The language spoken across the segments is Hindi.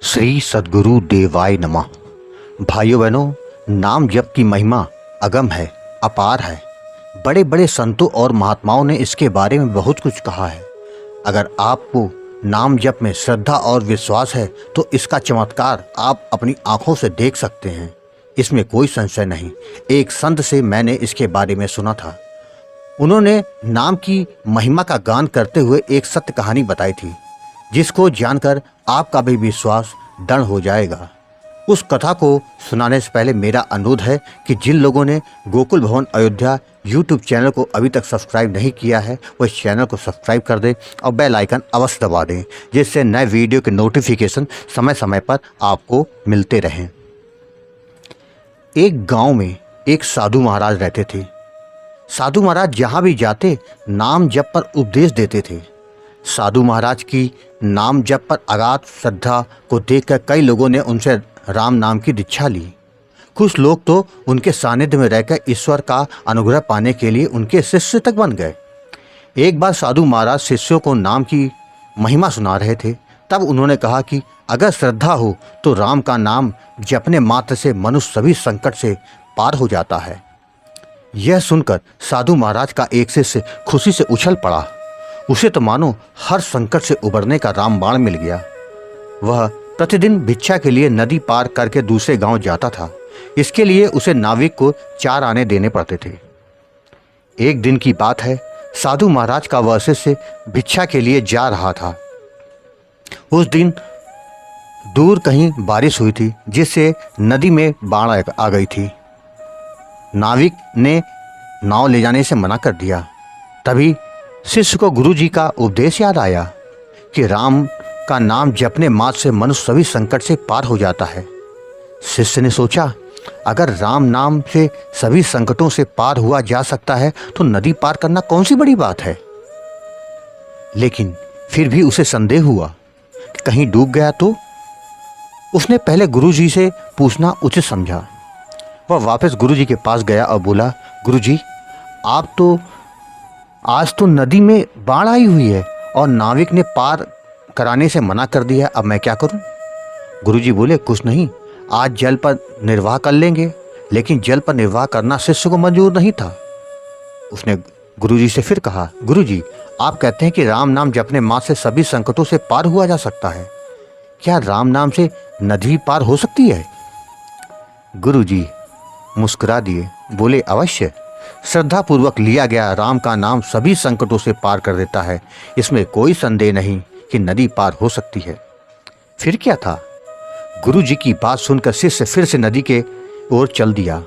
श्री सद्गुरु देवाय नमः। भाइयों बहनों, नाम जप की महिमा अगम है, अपार है। बड़े बड़े संतों और महात्माओं ने इसके बारे में बहुत कुछ कहा है। अगर आपको नाम जप में श्रद्धा और विश्वास है तो इसका चमत्कार आप अपनी आंखों से देख सकते हैं, इसमें कोई संशय नहीं। एक संत से मैंने इसके बारे में सुना था। उन्होंने नाम की महिमा का गान करते हुए एक सत्य कहानी बताई थी, जिसको जानकर आपका भी विश्वास दृढ़ हो जाएगा। उस कथा को सुनाने से पहले मेरा अनुरोध है कि जिन लोगों ने गोकुल भवन अयोध्या यूट्यूब चैनल को अभी तक सब्सक्राइब नहीं किया है वो इस चैनल को सब्सक्राइब कर दें और बेल आइकन अवश्य दबा दें, जिससे नए वीडियो के नोटिफिकेशन समय समय पर आपको मिलते रहें। एक गांव में एक साधु महाराज रहते थे। साधु महाराज जहाँ भी जाते नाम जप पर उपदेश देते थे। साधु महाराज की नाम जप पर अगाध श्रद्धा को देखकर कई लोगों ने उनसे राम नाम की दीक्षा ली। कुछ लोग तो उनके सानिध्य में रहकर ईश्वर का अनुग्रह पाने के लिए उनके शिष्य तक बन गए। एक बार साधु महाराज शिष्यों को नाम की महिमा सुना रहे थे। तब उन्होंने कहा कि अगर श्रद्धा हो तो राम का नाम जपने मात्र से मनुष्य सभी संकट से पार हो जाता है। यह सुनकर साधु महाराज का एक शिष्य खुशी से उछल पड़ा। उसे तो मानो हर संकट से उबरने का रामबाण मिल गया। वह प्रतिदिन भिक्षा के लिए नदी पार करके दूसरे गांव जाता था। इसके लिए उसे नाविक को 4 आने देने पड़ते थे। एक दिन की बात है, साधु महाराज का वह शिष्य भिक्षा के लिए जा रहा था। उस दिन दूर कहीं बारिश हुई थी, जिससे नदी में बाढ़ आ गई थी। नाविक ने नाव ले जाने से मना कर दिया। तभी शिष्य को गुरु जी का उपदेश याद आया कि राम का नाम जपने मात्र से मनुष्य सभी संकट से पार हो जाता है। शिष्य ने सोचा, अगर राम नाम से सभी संकटों से पार हुआ जा सकता है तो नदी पार करना कौन सी बड़ी बात है। लेकिन फिर भी उसे संदेह हुआ कि कहीं डूब गया तो। उसने पहले गुरु जी से पूछना उचित समझा। वह वापस गुरु जी के पास गया और बोला, गुरु जी, आप तो आज तो नदी में बाढ़ आई हुई है और नाविक ने पार कराने से मना कर दिया, अब मैं क्या करूं? गुरुजी बोले, कुछ नहीं, आज जल पर निर्वाह कर लेंगे। लेकिन जल पर निर्वाह करना शिष्य को मंजूर नहीं था। उसने गुरुजी से फिर कहा, गुरुजी, आप कहते हैं कि राम नाम जपने मात्र से सभी संकटों से पार हुआ जा सकता है, क्या राम नाम से नदी पार हो सकती है? गुरुजी मुस्कुरा दिए, बोले, अवश्य। श्रद्धापूर्वक लिया गया राम का नाम सभी संकटों से पार कर देता है, इसमें कोई संदेह नहीं कि नदी पार हो सकती है। फिर क्या था? गुरु जी की बात सुनकर शिष्य फिर से नदी के ओर चल दिया।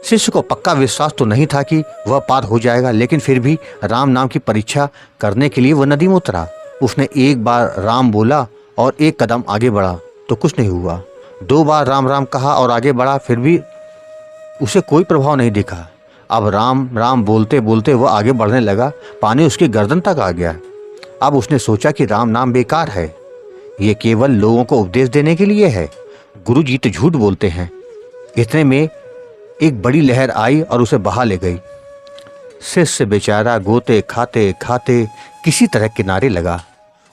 शिष्य को पक्का विश्वास तो नहीं था कि वह पार हो जाएगा, लेकिन फिर भी राम नाम की परीक्षा करने के लिए वह नदी में उतरा। उसने एक बार राम बोला और एक कदम आगे बढ़ा तो कुछ नहीं हुआ। 2 बार राम राम कहा और आगे बढ़ा, फिर भी उसे कोई प्रभाव नहीं दिखा। अब राम राम बोलते बोलते वह आगे बढ़ने लगा। पानी उसकी गर्दन तक आ गया। अब उसने सोचा कि राम नाम बेकार है, ये केवल लोगों को उपदेश देने के लिए है। गुरु जी तो झूठ बोलते हैं। इतने में एक बड़ी लहर आई और उसे बहा ले गई। शिष्य बेचारा गोते खाते खाते किसी तरह किनारे लगा।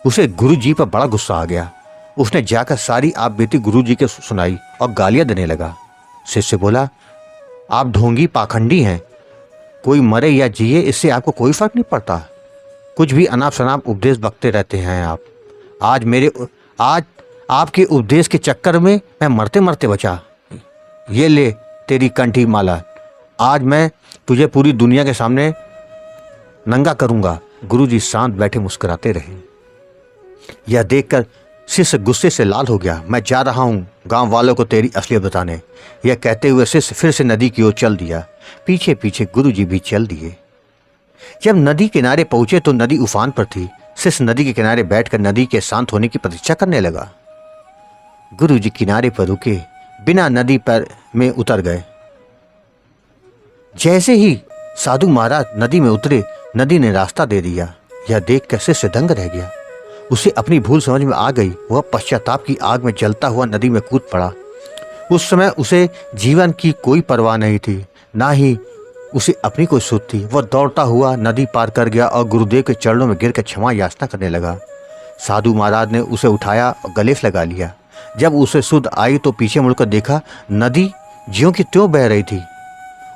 उसे गुरु जी पर बड़ा गुस्सा आ गया। उसने जाकर सारी आप बीती गुरु जी के सुनाई और गालियां देने लगा। शिष्य बोला, आप ढोंगी पाखंडी हैं, कोई मरे या जिए इससे आपको कोई फर्क नहीं पड़ता। कुछ भी अनाप शनाप उपदेश बकते रहते हैं आप। आज आपके उपदेश के चक्कर में मैं मरते मरते बचा। ये ले तेरी कंठी माला, आज मैं तुझे पूरी दुनिया के सामने नंगा करूंगा। गुरुजी शांत बैठे मुस्कुराते रहे। यह देखकर शिष्य गुस्से से लाल हो गया। मैं जा रहा हूँ गांव वालों को तेरी असलियत बताने। यह कहते हुए शिष्य फिर से नदी की ओर चल दिया। पीछे पीछे गुरुजी भी चल दिए। जब नदी किनारे पहुंचे तो नदी उफान पर थी। शिष्य नदी के किनारे बैठकर नदी के शांत होने की प्रतीक्षा करने लगा। गुरुजी किनारे पर रुके, बिना नदी पर में उतर गए। जैसे ही साधु महाराज नदी में उतरे, नदी ने रास्ता दे दिया। यह देखकर शिष्य दंग रह गया। उसे अपनी भूल समझ में आ गई। वह पश्चाताप की आग में जलता हुआ नदी में कूद पड़ा। उस समय उसे जीवन की कोई परवाह नहीं थी, ना ही उसे अपनी कोई सुध थी। वह दौड़ता हुआ नदी पार कर गया और गुरुदेव के चरणों में गिरकर क्षमा याचना करने लगा। साधु महाराज ने उसे उठाया और गले से लगा लिया। जब उसे सुध आई तो पीछे मुड़कर देखा, नदी ज्यों की त्यों बह रही थी।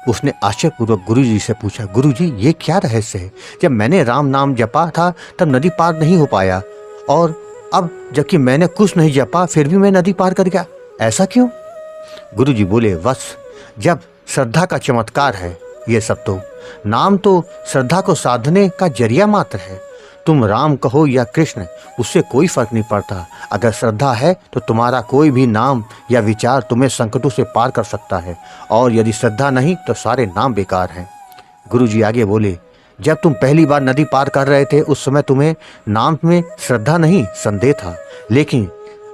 उसने आश्चर्यपूर्वक गुरुजी से पूछा, गुरुजी ये क्या रहस्य है? जब मैंने राम नाम जपा था तब नदी पार नहीं हो पाया, और अब जबकि मैंने कुछ नहीं जपा फिर भी मैं नदी पार कर गया, ऐसा क्यों? गुरुजी बोले, बस जब श्रद्धा का चमत्कार है ये सब। तो नाम तो श्रद्धा को साधने का जरिया मात्र है। तुम राम कहो या कृष्ण, उससे कोई फर्क नहीं पड़ता। अगर श्रद्धा है तो तुम्हारा कोई भी नाम या विचार तुम्हें संकटों से पार कर सकता है, और यदि श्रद्धा नहीं तो सारे नाम बेकार हैं। गुरुजी आगे बोले, जब तुम पहली बार नदी पार कर रहे थे उस समय तुम्हें नाम में श्रद्धा नहीं संदेह था, लेकिन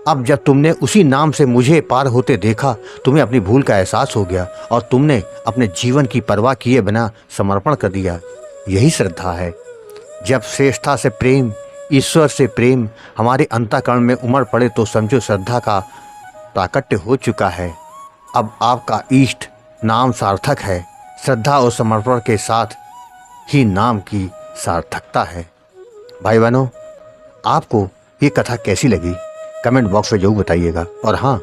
अब जब तुमने उसी नाम से मुझे पार होते देखा तुम्हें अपनी भूल का एहसास हो गया और तुमने अपने जीवन की परवाह किए बिना समर्पण कर दिया। यही श्रद्धा है। जब श्रेष्ठता से प्रेम, ईश्वर से प्रेम हमारे अंतःकरण में उमड़ पड़े तो समझो श्रद्धा का प्राकट्य हो चुका है। अब आपका इष्ट नाम सार्थक है। श्रद्धा और समर्पण के साथ ही नाम की सार्थकता है। भाई बहनों, आपको ये कथा कैसी लगी कमेंट बॉक्स में जरूर बताइएगा, और हाँ,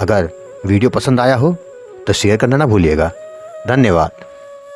अगर वीडियो पसंद आया हो तो शेयर करना ना भूलिएगा। धन्यवाद।